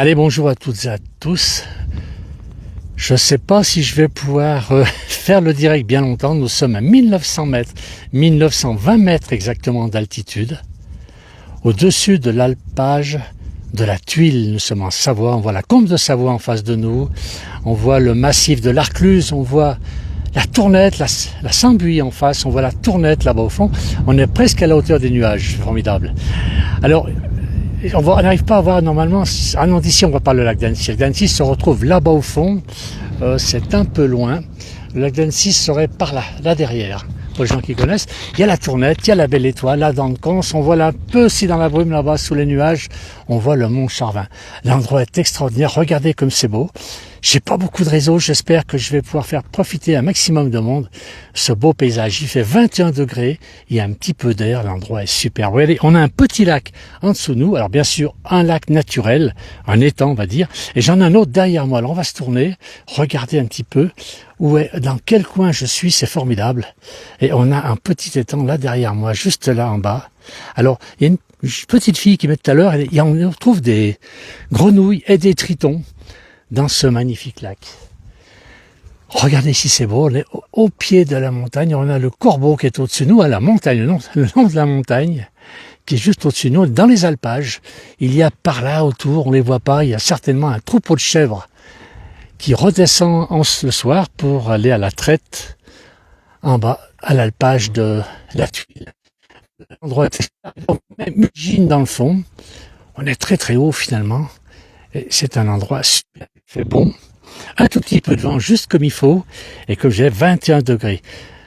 Allez, bonjour à toutes et à tous. Je ne sais pas si je vais pouvoir faire le direct bien longtemps. Nous sommes à 1900 mètres, 1920 mètres exactement d'altitude. Au-dessus de l'alpage de la Tuile, nous sommes en Savoie. On voit la combe de Savoie en face de nous. On voit le massif de l'Arcluse. On voit la Tournette, la Sambuie en face. On voit la Tournette là-bas au fond. On est presque à la hauteur des nuages. Formidable. Alors, on n'arrive pas à voir normalement. Ah non, d'ici on voit pas le lac d'Annecy. Le lac d'Annecy se retrouve là-bas au fond. C'est un peu loin. Le lac d'Annecy serait par là, là derrière. Pour les gens qui connaissent, il y a la Tournette, il y a la Belle Étoile, là dans le Cons, on voit là un peu aussi dans la brume là-bas sous les nuages, on voit le Mont Charvin. L'endroit est extraordinaire, regardez comme c'est beau. J'ai pas beaucoup de réseau, j'espère que je vais pouvoir faire profiter un maximum de monde ce beau paysage. Il fait 21 degrés, il y a un petit peu d'air, l'endroit est super. Regardez, on a un petit lac en dessous de nous, alors bien sûr un lac naturel, un étang on va dire, et j'en ai un autre derrière moi. Alors on va se tourner, regarder un petit peu dans quel coin je suis, c'est formidable. Et on a un petit étang là derrière moi, juste là en bas. Alors il y a une petite fille qui met tout à l'heure, on retrouve des grenouilles et des tritons dans ce magnifique lac. Regardez si c'est beau, on est au pied de la montagne, on a le corbeau qui est au-dessus de nous, à la montagne, le long de la montagne, qui est juste au-dessus de nous, dans les alpages. Il y a par là autour, on les voit pas, il y a certainement un troupeau de chèvres qui redescend le soir pour aller à la traite en bas, à l'alpage de la Tuile. L'endroit est même Ugine dans le fond, on est très très haut finalement, et c'est un endroit super, c'est bon. Un tout petit peu de vent, juste comme il faut, et comme j'ai 21 degrés.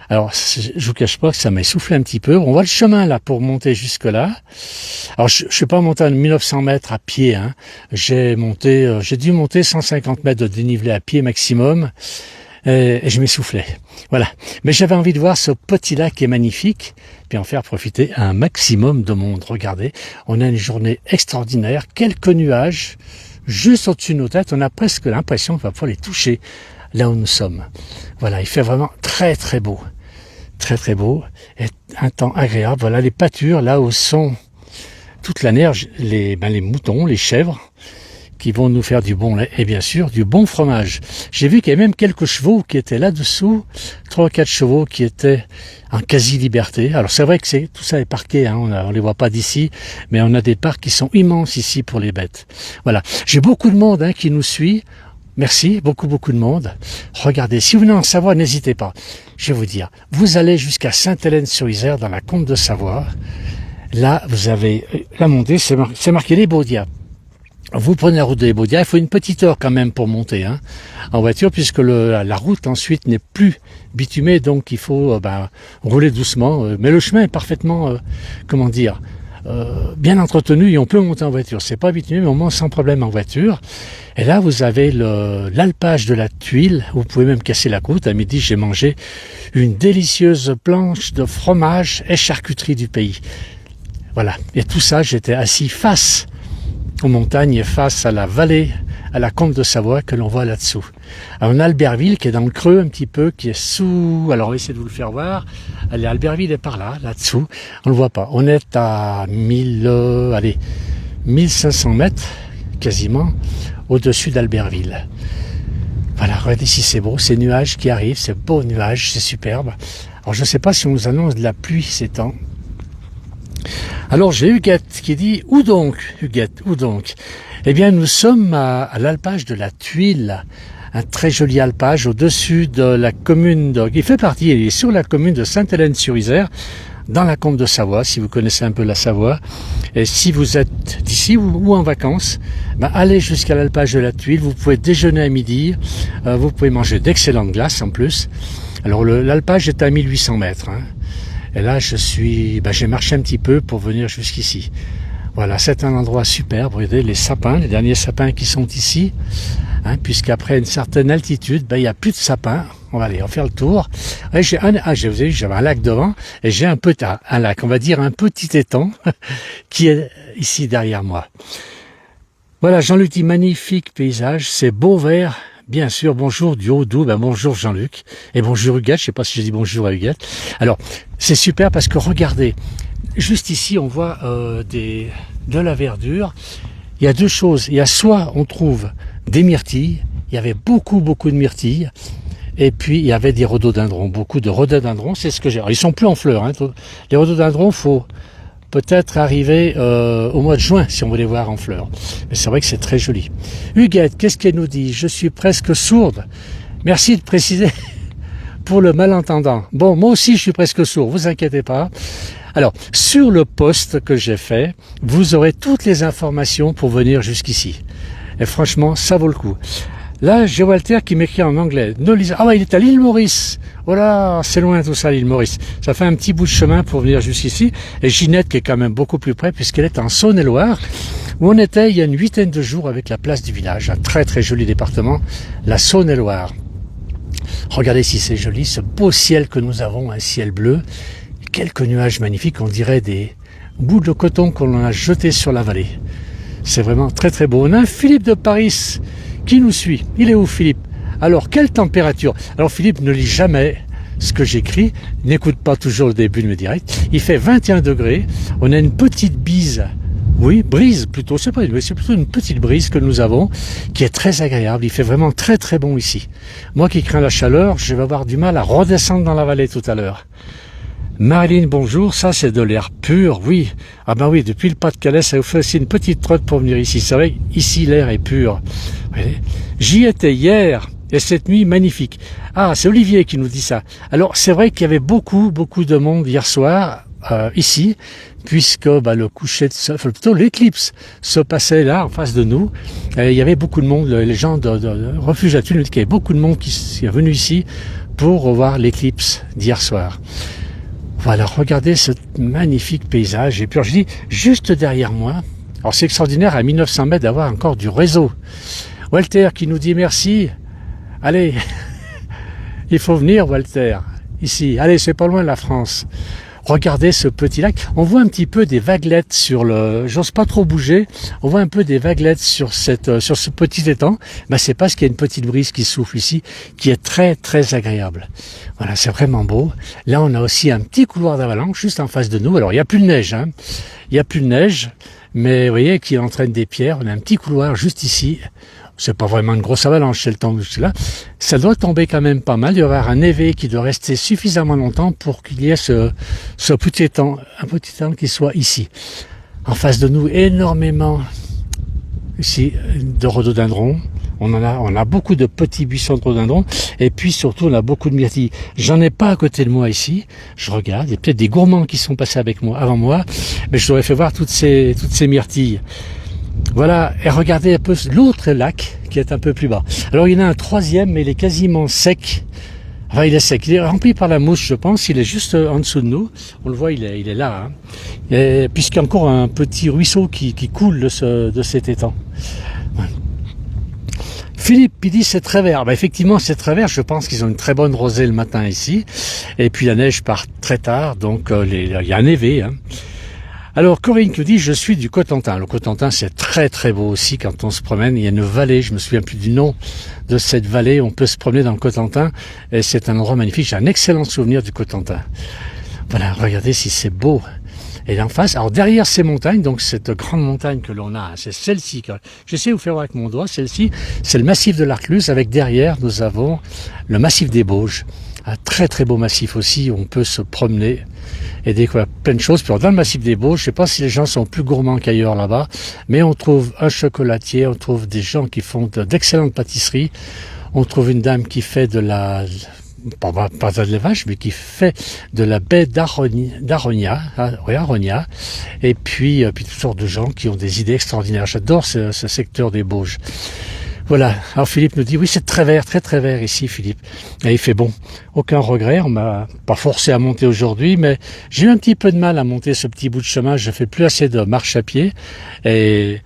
Alors, je vous cache pas que ça m'a essoufflé un petit peu. On voit le chemin là pour monter jusque là. Alors, je suis pas monté à 1900 mètres à pied. Hein. J'ai dû monter 150 mètres de dénivelé à pied maximum, et je m'essoufflais. Voilà. Mais j'avais envie de voir ce petit lac qui est magnifique, puis en faire profiter un maximum de monde. Regardez, on a une journée extraordinaire, quelques nuages. Juste au-dessus de nos têtes, on a presque l'impression qu'on va pouvoir les toucher là où nous sommes. Voilà, il fait vraiment très très beau. Très très beau. Et un temps agréable. Voilà les pâtures là où sont toute la neige, les moutons, les chèvres, qui vont nous faire du bon lait et bien sûr du bon fromage. J'ai vu qu'il y avait même quelques chevaux qui étaient là-dessous, 3 ou 4 chevaux qui étaient en quasi-liberté. Alors c'est vrai que tout ça est parqué, hein, on les voit pas d'ici, mais on a des parcs qui sont immenses ici pour les bêtes. Voilà, j'ai beaucoup de monde qui nous suit. Merci, beaucoup de monde. Regardez, si vous venez en Savoie, n'hésitez pas. Je vais vous dire, vous allez jusqu'à Sainte-Hélène-sur-Isère dans la combe de Savoie. Là, vous avez la montée, c'est marqué les Baudiats. Vous prenez la route des Baudiats, il faut une petite heure quand même pour monter en voiture, puisque la route ensuite n'est plus bitumée, donc il faut rouler doucement. Mais le chemin est parfaitement, bien entretenu et on peut monter en voiture. C'est pas bitumé, mais on monte sans problème en voiture. Et là, vous avez l'alpage de la Tuile. Vous pouvez même casser la croûte. À midi, j'ai mangé une délicieuse planche de fromage et charcuterie du pays. Voilà. Et tout ça, j'étais assis face aux montagnes et face à la vallée, à la combe de Savoie que l'on voit là-dessous. Alors on a Albertville qui est dans le creux un petit peu, qui est sous... Alors on va essayer de vous le faire voir. Allez, Albertville est par là-dessous. On le voit pas. On est à 1500 mètres, quasiment, au-dessus d'Albertville. Voilà, regardez si c'est beau. Ces nuages qui arrivent, ces beaux nuages, c'est superbe. Alors je ne sais pas si on nous annonce de la pluie ces temps. Alors j'ai Huguette qui dit « Où donc, Huguette, où donc ?» Eh bien nous sommes à l'alpage de la Tuile, un très joli alpage au-dessus de la commune il est sur la commune de Sainte-Hélène-sur-Isère, dans la combe de Savoie, si vous connaissez un peu la Savoie. Et si vous êtes d'ici ou en vacances, allez jusqu'à l'alpage de la Tuile, vous pouvez déjeuner à midi, vous pouvez manger d'excellentes glaces en plus. Alors l'alpage est à 1800 mètres, Et là, j'ai marché un petit peu pour venir jusqu'ici. Voilà, c'est un endroit superbe. Regardez les sapins, les derniers sapins qui sont ici. Puisqu'après une certaine altitude, il n'y a plus de sapins. On va faire le tour. Et j'avais un lac devant et j'ai un lac, on va dire un petit étang qui est ici derrière moi. Voilà, Jean-Luc dit magnifique paysage, c'est beau vert. Bien sûr, bonjour du Haut-Doubs, bonjour Jean-Luc, et bonjour Huguette, je sais pas si j'ai dit bonjour à Huguette. Alors, c'est super parce que regardez, juste ici on voit de la verdure, il il y a deux choses. Il y a soit on trouve des myrtilles, il y avait beaucoup de myrtilles, et puis il y avait des rhododendrons, beaucoup de rhododendrons, c'est ce que j'ai. Alors, ils sont plus en fleurs, hein. Les rhododendrons, faut peut-être arriver au mois de juin si on veut les voir en fleurs. Mais c'est vrai que c'est très joli. Huguette, qu'est-ce qu'elle nous dit? Je suis presque sourde. Merci de préciser pour le malentendant. Bon, moi aussi je suis presque sourd, vous inquiétez pas. Alors, sur le post que j'ai fait, vous aurez toutes les informations pour venir jusqu'ici. Et franchement, ça vaut le coup. Là, j'ai Walter qui m'écrit en anglais. Ah ouais, il est à l'île Maurice. Voilà, c'est loin tout ça, l'île Maurice. Ça fait un petit bout de chemin pour venir jusqu'ici. Et Ginette qui est quand même beaucoup plus près puisqu'elle est en Saône-et-Loire, où on était il y a une 8aine de jours avec la place du village. Un très très joli département, la Saône-et-Loire. Regardez si c'est joli, ce beau ciel que nous avons, un ciel bleu. Quelques nuages magnifiques, on dirait des bouts de coton qu'on a jetés sur la vallée. C'est vraiment très très beau. On a un Philippe de Paris qui nous suit. Il est où Philippe? Alors, quelle température? Alors Philippe ne lit jamais ce que j'écris, n'écoute pas toujours le début de mes directs. Il fait 21 degrés, on a une petite bise, oui, brise plutôt, c'est plutôt une petite brise que nous avons, qui est très agréable. Il fait vraiment très très bon ici. Moi qui crains la chaleur, je vais avoir du mal à redescendre dans la vallée tout à l'heure. Marilyn, bonjour, ça c'est de l'air pur, oui. Ah ben oui, depuis le Pas-de-Calais, ça vous fait aussi une petite trotte pour venir ici. C'est vrai, ici l'air est pur. J'y étais hier, et cette nuit magnifique. Ah, c'est Olivier qui nous dit ça. Alors c'est vrai qu'il y avait beaucoup de monde hier soir, ici, puisque le coucher de soleil, plutôt l'éclipse se passait là, en face de nous. Et il y avait beaucoup de monde, les gens de Refuge à Tulle nous disent qu'il y avait beaucoup de monde qui est venu ici pour voir l'éclipse d'hier soir. Voilà, regardez ce magnifique paysage. Et puis je dis, juste derrière moi, alors c'est extraordinaire à 1900 mètres d'avoir encore du réseau. Walter qui nous dit merci. Allez, il faut venir Walter, ici. Allez, c'est pas loin de la France. Regardez ce petit lac. On voit un petit peu des vaguelettes sur le... J'ose pas trop bouger. On voit un peu des vaguelettes sur ce petit étang. C'est parce qu'il y a une petite brise qui souffle ici, qui est très très agréable. Voilà, c'est vraiment beau. Là, on a aussi un petit couloir d'avalanche juste en face de nous. Alors, il n'y a plus de neige, hein. Il n'y a plus de neige, mais vous voyez qu'il entraîne des pierres. On a un petit couloir juste ici. C'est pas vraiment une grosse avalanche, c'est le temps que je suis là. Ça doit tomber quand même pas mal. Il y aura un névé qui doit rester suffisamment longtemps pour qu'il y ait ce petit étang, un petit étang qui soit ici. En face de nous, énormément ici de rhododendrons. On a beaucoup de petits buissons de rhododendrons. Et puis surtout, on a beaucoup de myrtilles. J'en ai pas à côté de moi ici. Je regarde. Il y a peut-être des gourmands qui sont passés avec moi, avant moi. Mais je vous aurais fait voir toutes ces myrtilles. Voilà, et regardez un peu l'autre lac qui est un peu plus bas. Alors il y en a un troisième, mais il est quasiment sec. Enfin, il est sec, il est rempli par la mousse, je pense. Il est juste en dessous de nous. On le voit, il est là. Hein. Puisqu'il y a encore un petit ruisseau qui coule de cet étang. Voilà. Philippe, il dit c'est très vert. Effectivement, c'est très vert. Je pense qu'ils ont une très bonne rosée le matin ici. Et puis la neige part très tard, donc il y a un névé. Hein. Alors Corinne qui dit je suis du Cotentin. Le Cotentin c'est très très beau aussi quand on se promène. Il y a une vallée, je me souviens plus du nom de cette vallée. On peut se promener dans le Cotentin et c'est un endroit magnifique. J'ai un excellent souvenir du Cotentin. Voilà, regardez si c'est beau. Et en face, alors derrière ces montagnes, donc cette grande montagne que l'on a, c'est celle-ci. J'essaie de vous faire voir avec mon doigt. Celle-ci, c'est le massif de l'Arcluse. Avec derrière, nous avons le massif des Bauges. Un très très beau massif aussi, où on peut se promener et découvrir plein de choses. Puis dans le massif des Bauges, je ne sais pas si les gens sont plus gourmands qu'ailleurs là-bas, mais on trouve un chocolatier, on trouve des gens qui font d'excellentes pâtisseries, on trouve une dame qui fait de la... pas de l'élevage, mais qui fait de la baie d'Aronia, et puis toutes sortes de gens qui ont des idées extraordinaires. J'adore ce secteur des Bauges. Voilà, alors Philippe nous dit, oui c'est très vert, très très vert ici Philippe, et il fait bon, aucun regret, on m'a pas forcé à monter aujourd'hui, mais j'ai eu un petit peu de mal à monter ce petit bout de chemin, je fais plus assez de marche à pied, et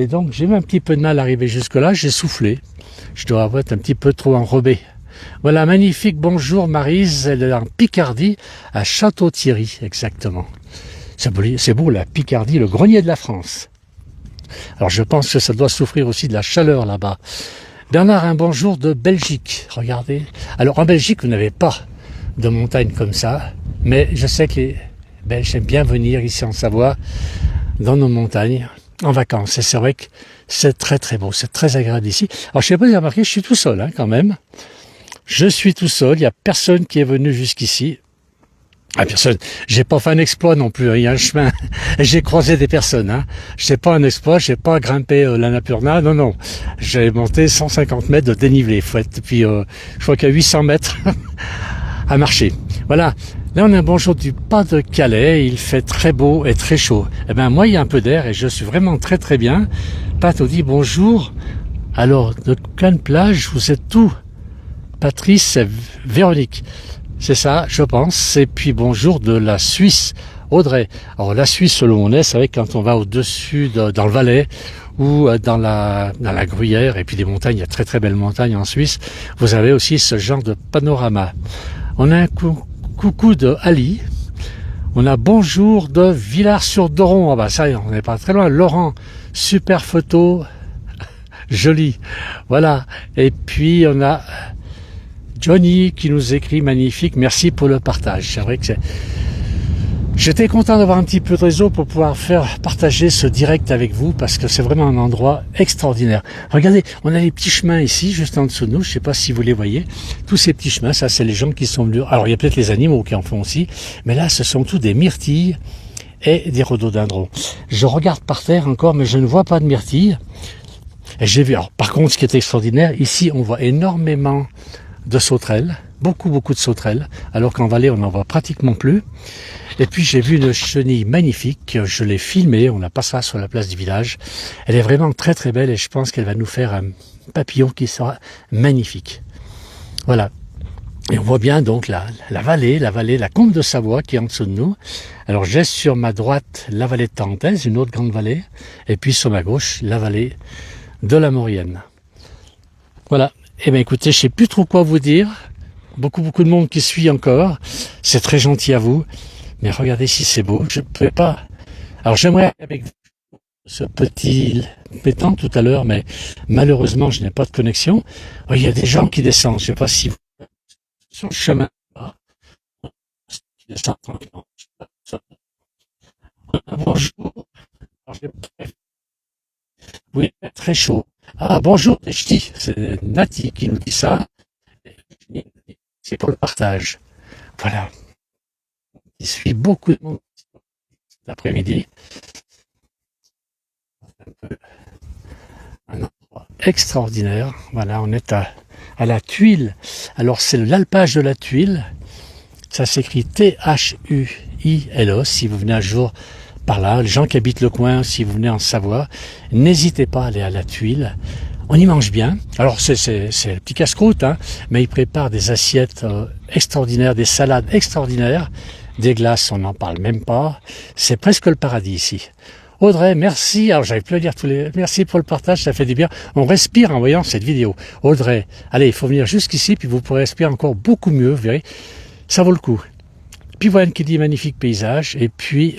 donc j'ai eu un petit peu de mal à arriver jusque là, j'ai soufflé, je dois avoir été un petit peu trop enrobé. Voilà, magnifique, bonjour Maryse, elle est en Picardie, à Château-Thierry, exactement. C'est beau la Picardie, le grenier de la France. Alors je pense que ça doit souffrir aussi de la chaleur là-bas. Bernard, un bonjour de Belgique, regardez. Alors en Belgique, vous n'avez pas de montagne comme ça, mais je sais que les Belges aiment bien venir ici en Savoie, dans nos montagnes. en vacances. Et c'est vrai que c'est très très beau, c'est très agréable ici. Alors je sais pas si vous avez remarqué, je suis tout seul hein, quand même. Je suis tout seul, il n'y a personne qui est venu jusqu'ici. Ah, personne. J'ai pas fait un exploit non plus. Il y a un chemin. J'ai croisé des personnes. Hein. C'est pas un exploit. J'ai pas grimpé l'Annapurna. Non, non. J'ai monté 150 mètres de dénivelé. Puis je crois qu'il y a 800 mètres à marcher. Voilà. Là, on a un bon jour du Pas-de-Calais. Il fait très beau et très chaud. Eh ben moi, il y a un peu d'air et je suis vraiment très très bien. Pat nous dit bonjour. Alors, de quelle plage vous êtes où? Patrice et Véronique. C'est ça, je pense. Et puis bonjour de la Suisse, Audrey. Alors la Suisse, selon on est, c'est vrai que quand on va au-dessus, dans le Valais ou dans la Gruyère, et puis des montagnes, il y a très très belles montagnes en Suisse, vous avez aussi ce genre de panorama. On a un coucou de Ali. On a bonjour de Villars-sur-Doron. Ah bah ça, on n'est pas très loin. Laurent, super photo, jolie. Voilà. Et puis on a Johnny qui nous écrit magnifique, merci pour le partage. C'est vrai que j'étais content d'avoir un petit peu de réseau pour pouvoir faire partager ce direct avec vous parce que c'est vraiment un endroit extraordinaire. Regardez, on a les petits chemins ici, juste en dessous de nous, je ne sais pas si vous les voyez. Tous ces petits chemins, ça c'est les gens qui sont venus. Alors il y a peut-être les animaux qui en font aussi, mais là ce sont tous des myrtilles et des rhododendrons. Je regarde par terre encore, mais je ne vois pas de myrtilles. Et j'ai vu, alors par contre ce qui est extraordinaire, ici on voit énormément de sauterelles, beaucoup de sauterelles, alors qu'en vallée on n'en voit pratiquement plus. Et puis j'ai vu une chenille magnifique, je l'ai filmée, on la passera sur la place du village. Elle est vraiment très très belle et je pense qu'elle va nous faire un papillon qui sera magnifique. Voilà. Et on voit bien donc la vallée, la Combe de Savoie qui est en dessous de nous. Alors j'ai sur ma droite la vallée de Tarentaise, une autre grande vallée, et puis sur ma gauche la vallée de la Maurienne. Voilà. Eh bien écoutez, je sais plus trop quoi vous dire. Beaucoup de monde qui suit encore. C'est très gentil à vous. Mais regardez si c'est beau. Je ne peux pas. Alors j'aimerais avec vous ce petit pétant tout à l'heure, mais malheureusement je n'ai pas de connexion. Il y a des gens qui descendent. Je ne sais pas si vous sur le chemin. Qui descendent tranquillement. Bonjour. Oui, très chaud. Ah, bonjour, Ch'ti, c'est Nati qui nous dit ça. C'est pour le partage. Voilà. Il suit beaucoup de monde cet après-midi. Un endroit extraordinaire. Voilà, on est à la Tuile. Alors, c'est l'alpage de la Tuile. Ça s'écrit T-H-U-I-L-O. Si vous venez un jour par là, les gens qui habitent le coin, si vous venez en Savoie, n'hésitez pas à aller à la Tuile. On y mange bien. Alors c'est le petit casse-croûte, hein, mais ils préparent des assiettes extraordinaires, des salades extraordinaires, des glaces, on n'en parle même pas. C'est presque le paradis ici. Audrey, merci. Alors j'avais plus à dire merci pour le partage, ça fait du bien. On respire en voyant cette vidéo. Audrey, allez, il faut venir jusqu'ici, puis vous pourrez respirer encore beaucoup mieux, vous verrez. Ça vaut le coup. Puis voilà qui dit magnifique paysage, et puis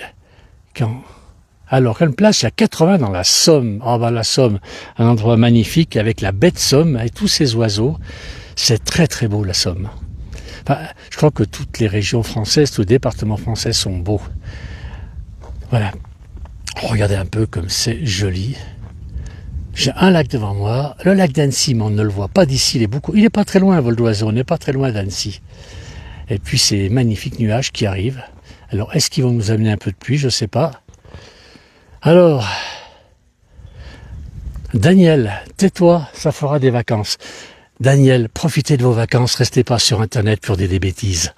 alors, quelle place? Il y a 80 dans la Somme. Ah bah la Somme, un endroit magnifique avec la baie de Somme et tous ces oiseaux. C'est très très beau la Somme. Enfin, je crois que toutes les régions françaises, tous les départements français sont beaux. Voilà. Regardez un peu comme c'est joli. J'ai un lac devant moi, le lac d'Annecy, mais on ne le voit pas d'ici. Il est pas très loin, vol d'oiseau, on n'est pas très loin d'Annecy. Et puis ces magnifiques nuages qui arrivent. Alors, est-ce qu'ils vont nous amener un peu de pluie? Je ne sais pas. Alors, Daniel, tais-toi, ça fera des vacances. Daniel, profitez de vos vacances, restez pas sur Internet pour dire des bêtises.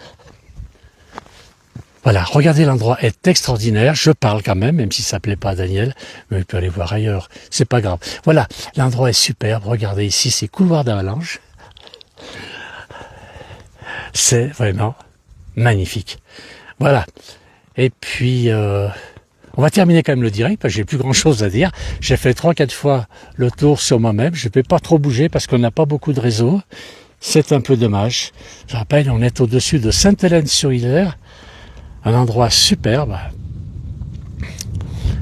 Voilà, regardez, l'endroit est extraordinaire. Je parle quand même si ça ne plaît pas à Daniel, mais il peut aller voir ailleurs, c'est pas grave. Voilà, l'endroit est superbe. Regardez ici, ces couloirs d'avalanche. C'est vraiment magnifique. Voilà. Et puis, on va terminer quand même le direct, parce que j'ai plus grand chose à dire. J'ai fait 3-4 fois le tour sur moi-même. Je ne peux pas trop bouger parce qu'on n'a pas beaucoup de réseau. C'est un peu dommage. Je rappelle, on est au-dessus de Sainte-Hélène-sur-Isère, un endroit superbe,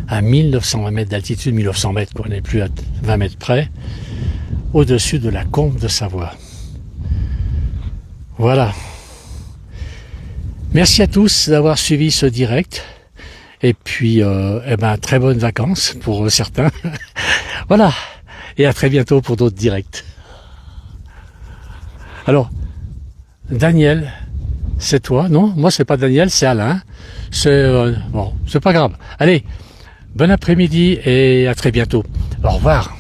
à 1920 mètres d'altitude, 1900 mètres, on n'est plus à 20 mètres près, au-dessus de la Combe de Savoie. Voilà. Merci à tous d'avoir suivi ce direct. Et puis, très bonnes vacances pour certains. Voilà. Et à très bientôt pour d'autres directs. Alors, Daniel, c'est toi? Non, moi c'est pas Daniel, c'est Alain. C'est bon, c'est pas grave. Allez, bon après-midi et à très bientôt. Au revoir.